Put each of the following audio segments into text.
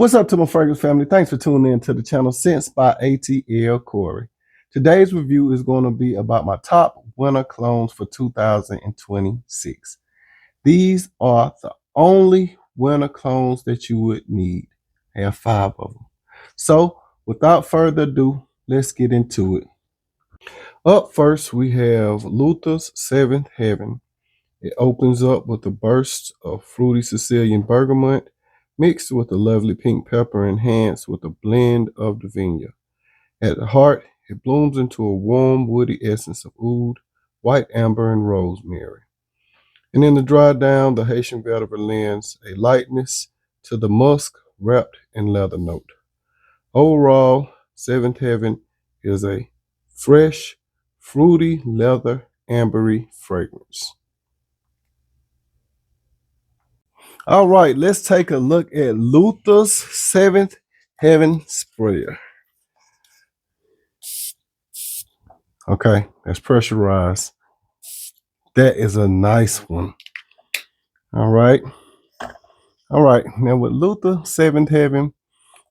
What's up to my fragrance family? Thanks for tuning in to the channel Scents by ATL Corey. Today's review is going to be about my top winter clones for 2026. These are the only winter clones that you would need. I have 5 of them. So without further ado, let's get into it. Up first, we have Luther's Seventh Heaven. It opens up with a burst of fruity Sicilian bergamot mixed with a lovely pink pepper enhanced with a blend of the vineyard. At the heart, it blooms into a warm woody essence of oud, white amber, and rosemary. And in the dry down, the Haitian vetiver lends a lightness to the musk wrapped in leather note. Overall, Seventh Heaven is a fresh, fruity, leather, ambery fragrance. All right, let's take a look at Luther's Seventh Heaven Sprayer. Okay, that's pressurized. That is a nice one. All right. Now with Luther Seventh Heaven,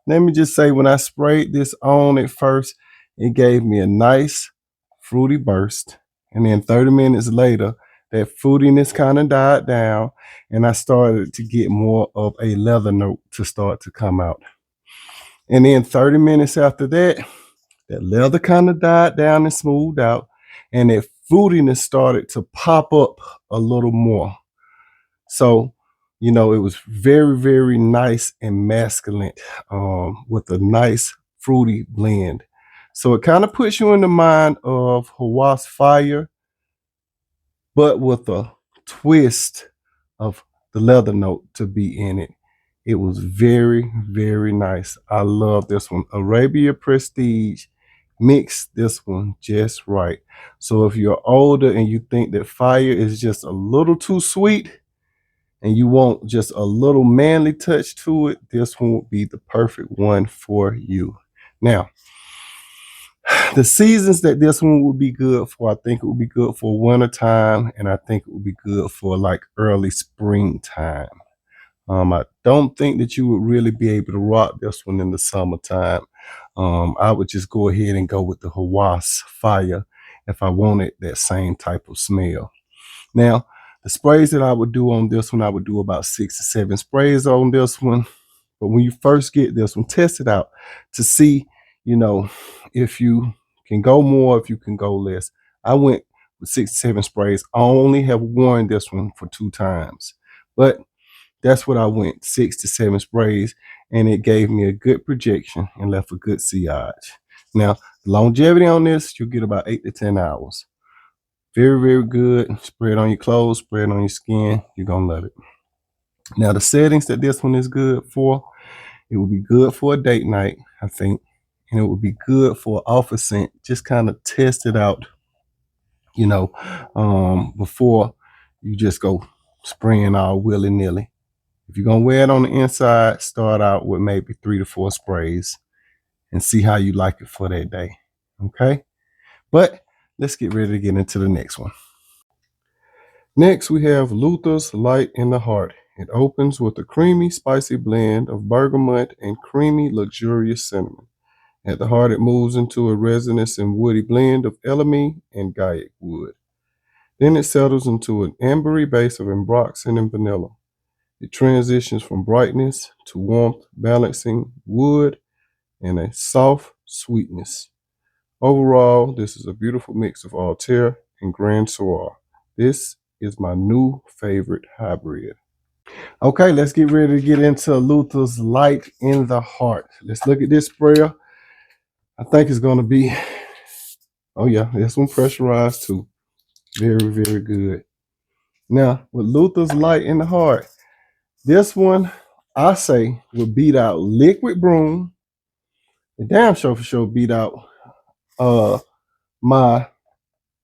let me just say when I sprayed this on at first, it gave me a nice fruity burst. And then 30 minutes later, that fruitiness kind of died down and I started to get more of a leather note to start to come out. And then 30 minutes after that, that leather kind of died down and smoothed out, and that fruitiness started to pop up a little more. So, you know, it was very, very nice and masculine with a nice fruity blend. So it kind of puts you in the mind of Hawass Fire, but with a twist of the leather note to be in it. It was very, very nice. I love this one. Arabia Prestige mixed this one just right. So if you're older and you think that Fire is just a little too sweet and you want just a little manly touch to it, this one would be the perfect one for you. Now, the seasons that this one would be good for, I think it would be good for winter time, and I think it would be good for like early springtime. I don't think that you would really be able to rock this one in the summertime. I would just go ahead and go with the Hawass Fire if I wanted that same type of smell. Now, the sprays that I would do on this one, I would do about 6 to 7 sprays on this one. But when you first get this one, test it out to see, you know, if you can go more, if you can go less. I went with 6 to 7 sprays. I only have worn this one for 2 times. But that's what I went, 6 to 7 sprays, and it gave me a good projection and left a good sillage. Now, the longevity on this, you'll get about 8 to 10 hours. Very, very good. Spray it on your clothes, spray it on your skin. You're going to love it. Now, the settings that this one is good for, it would be good for a date night, I think. And it would be good for office scent. Just kind of test it out, you know, before you just go spraying all willy-nilly. If you're going to wear it on the inside, start out with maybe 3 to 4 sprays and see how you like it for that day. Okay? But let's get ready to get into the next one. Next, we have Luther's Light in the Heart. It opens with a creamy, spicy blend of bergamot and creamy, luxurious cinnamon. At the heart, it moves into a resinous and woody blend of elemi and gaiac wood. Then it settles into an ambery base of ambroxan and vanilla. It transitions from brightness to warmth, balancing wood and a soft sweetness. Overall, this is a beautiful mix of Altair and Grand Soir. This is my new favorite hybrid. Okay, let's get ready to get into Luther's Light in the Heart. Let's look at this sprayer. I think it's going to be, oh yeah, this one pressurized too. Very, very good. Now, with Luther's Light in the Heart, this one, I say, would beat out Liquid Broom. The damn sure for sure beat out my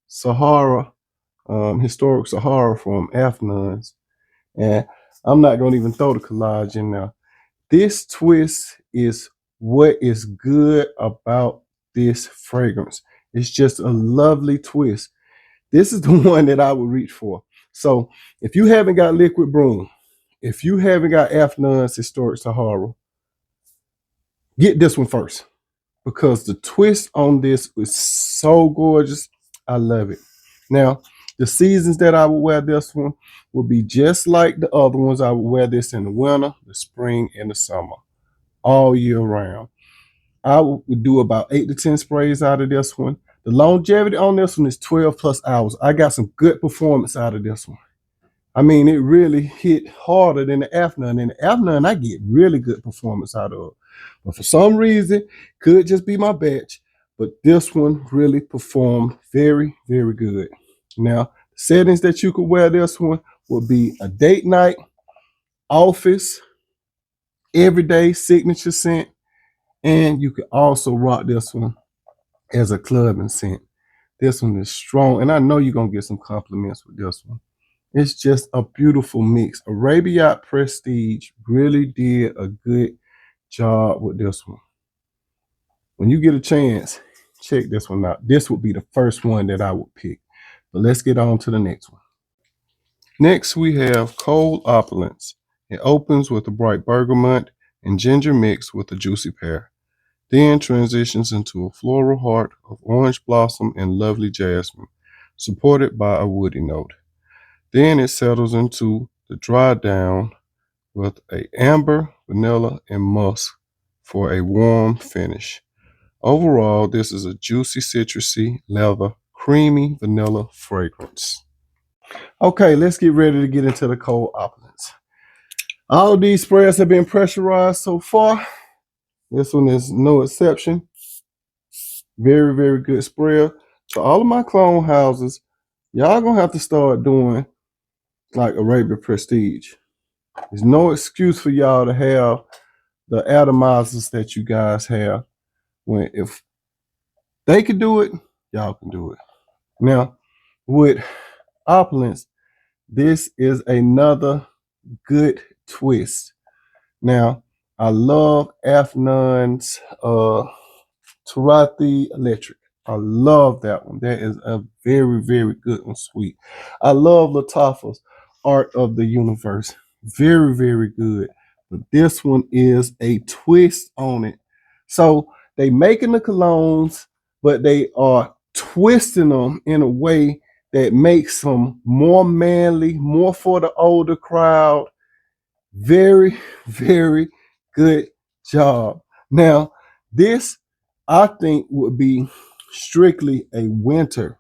Sahara, historic Sahara from Afnan's. And I'm not going to even throw the collage in there. This twist is what is good about this fragrance. It's just a lovely twist. This is the one that I would reach for. So if you haven't got Liquid Broom, if you haven't got Afnan's Historic Sahara, get this one first because the twist on this is so gorgeous. I love it. Now, the seasons that I would wear this one would be just like the other ones. I would wear this in the winter, the spring, and the summer, all year round. I would do about 8 to 10 sprays out of this one. The longevity on this one is 12 plus hours. I got some good performance out of this one. I mean, it really hit harder than the afternoon. And the afternoon, I get really good performance out of. But for some reason, could just be my batch, but this one really performed very, very good. Now, the settings that you could wear this one would be a date night, office, everyday signature scent, and you could also rock this one as a clubbing scent. This one is strong, and I know you're going to get some compliments with this one. It's just a beautiful mix. Arabiat Prestige really did a good job with this one. When you get a chance, check this one out. This would be the first one that I would pick. But let's get on to the next one. Next, we have Cold Opulence. It opens with a bright bergamot and ginger mix with a juicy pear. Then transitions into a floral heart of orange blossom and lovely jasmine, supported by a woody note. Then it settles into the dry down with a amber, vanilla, and musk for a warm finish. Overall, this is a juicy, citrusy, leather, creamy vanilla fragrance. Okay, let's get ready to get into the Cold Opulence. All of these sprays have been pressurized so far. This one is no exception. Very, very good sprayer. So all of my clone houses, y'all gonna have to start doing like Arabia Prestige. There's no excuse for y'all to have the atomizers that you guys have. When if they could do it, y'all can do it. Now, with Opulence, this is another good twist. Now, I love Afnan's Tarathi Electric. I love that one. That is a very, very good one, sweet. I love Lattafa's Art of the Universe. Very, very good. But this one is a twist on it. So they making the colognes, but they are twisting them in a way that makes them more manly, more for the older crowd. Very, very good job. Now, this I think would be strictly a winter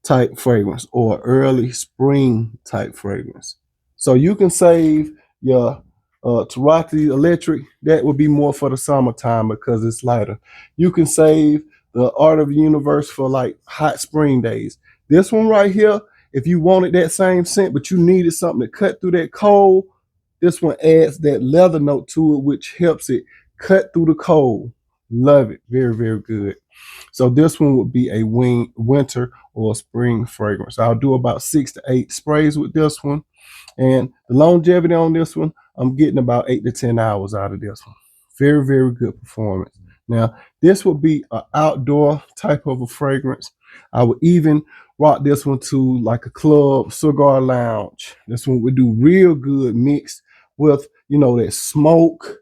type fragrance or early spring type fragrance. So you can save your Tarathi Electric. That would be more for the summertime because it's lighter. You can save the Art of the Universe for like hot spring days. This one right here, if you wanted that same scent, but you needed something to cut through that cold, this one adds that leather note to it, which helps it cut through the cold. Love it. Very, very good. So this one would be a winter or spring fragrance. I'll do about 6 to 8 sprays with this one. And the longevity on this one, I'm getting about 8 to 10 hours out of this one. Very, very good performance. Now, this would be an outdoor type of a fragrance. I would even rock this one to like a club cigar lounge. This one would do real good mixed with, that smoke,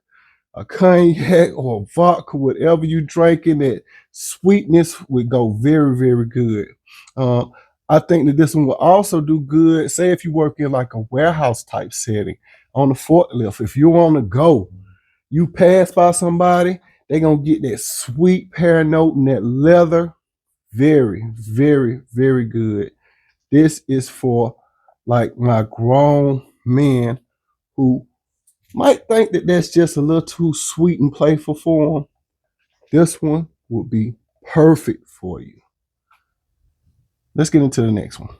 a cognac or vodka, whatever you drinking, that sweetness would go very, very good. I think that this one will also do good. Say if you work in like a warehouse type setting on the forklift, if you're on the go, you pass by somebody, they're gonna get that sweet pear note and that leather. Very, very, very good. This is for like my grown men who might think that that's just a little too sweet and playful for them. This one would be perfect for you. Let's get into the next one.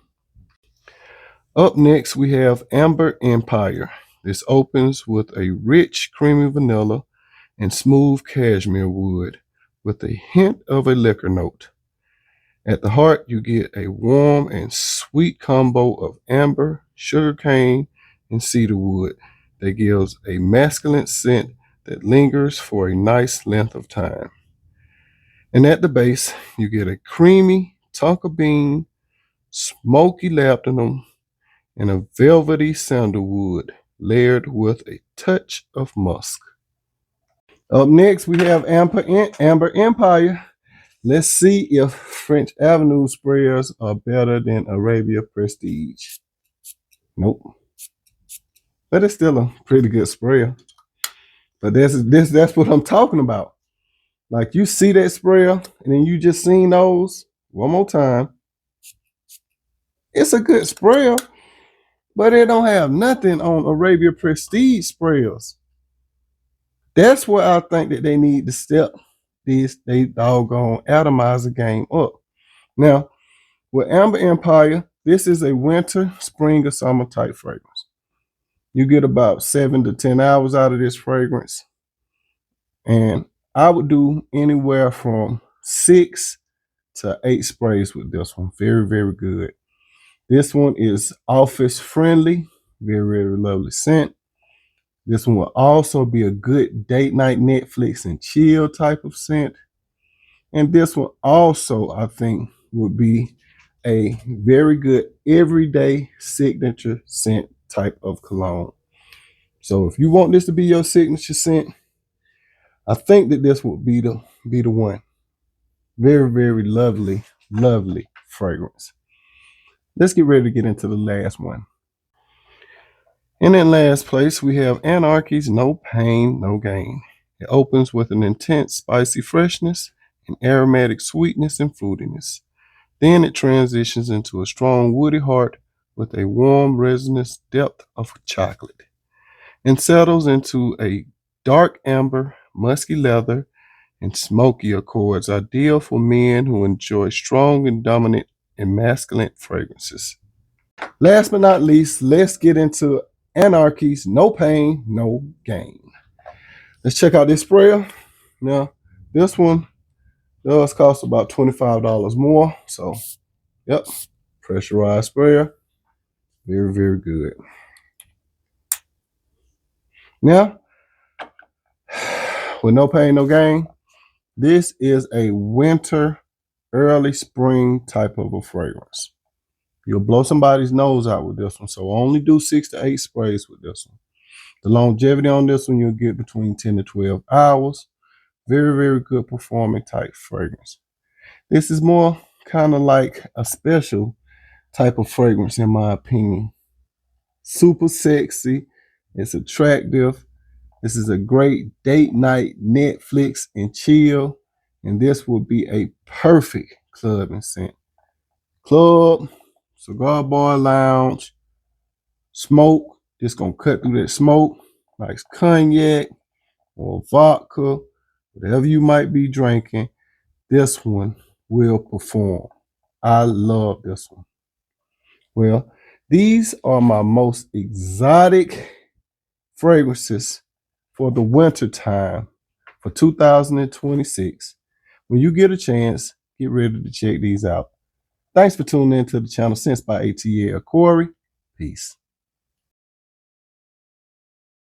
Up next, we have Amber Empire. This opens with a rich, creamy vanilla and smooth cashmere wood with a hint of a liquor note. At the heart, you get a warm and sweet combo of amber, sugarcane, and cedarwood that gives a masculine scent that lingers for a nice length of time. And at the base, you get a creamy tonka bean, smoky labdanum, and a velvety sandalwood layered with a touch of musk. Up next, we have Amber Empire. Let's see if French Avenue sprayers are better than Arabia Prestige. Nope. But it's still a pretty good sprayer. But that's what I'm talking about. Like you see that sprayer and then you just seen those one more time. It's a good sprayer, but it don't have nothing on Arabia Prestige sprayers. That's where I think that they need to step they doggone atomizer game up. Now, with Amber Empire, this is a winter, spring, or summer type fragrance. You get about 7 to 10 hours out of this fragrance. And I would do anywhere from 6 to 8 sprays with this one. Very, very good. This one is office friendly, very, very lovely scent. This one will also be a good date night Netflix and chill type of scent. And this one also, I think, would be a very good everyday signature scent type of cologne. So if you want this to be your signature scent, I think that this would be the one. Very, very lovely, lovely fragrance. Let's get ready to get into the last one. And in last place, we have Anarchy's No Pain, No Gain. It opens with an intense spicy freshness and aromatic sweetness and fruitiness. Then it transitions into a strong woody heart with a warm resinous depth of chocolate and settles into a dark amber, musky leather, and smoky accords, ideal for men who enjoy strong and dominant and masculine fragrances. Last but not least, let's get into Anarchy's No Pain, No Gain. Let's check out this sprayer. Now, this one does cost about $25 more. So, yep, pressurized sprayer. Very, very good. Now, with No Pain, No Gain, this is a winter, early spring type of a fragrance. You'll blow somebody's nose out with this one. So only do 6 to 8 sprays with this one. The longevity on this one, you'll get between 10 to 12 hours. Very, very good performing type fragrance. This is more kind of like a special type of fragrance, in my opinion. Super sexy. It's attractive. This is a great date night, Netflix and chill. And this will be a perfect clubbing scent. Club, cigar bar lounge, smoke. Just gonna cut through that smoke. Like cognac or vodka, whatever you might be drinking. This one will perform. I love this one. Well, these are my most exotic fragrances for the winter time for 2026. When you get a chance, get ready to check these out. Thanks for tuning in to the channel Scents by ATL Corey. Peace.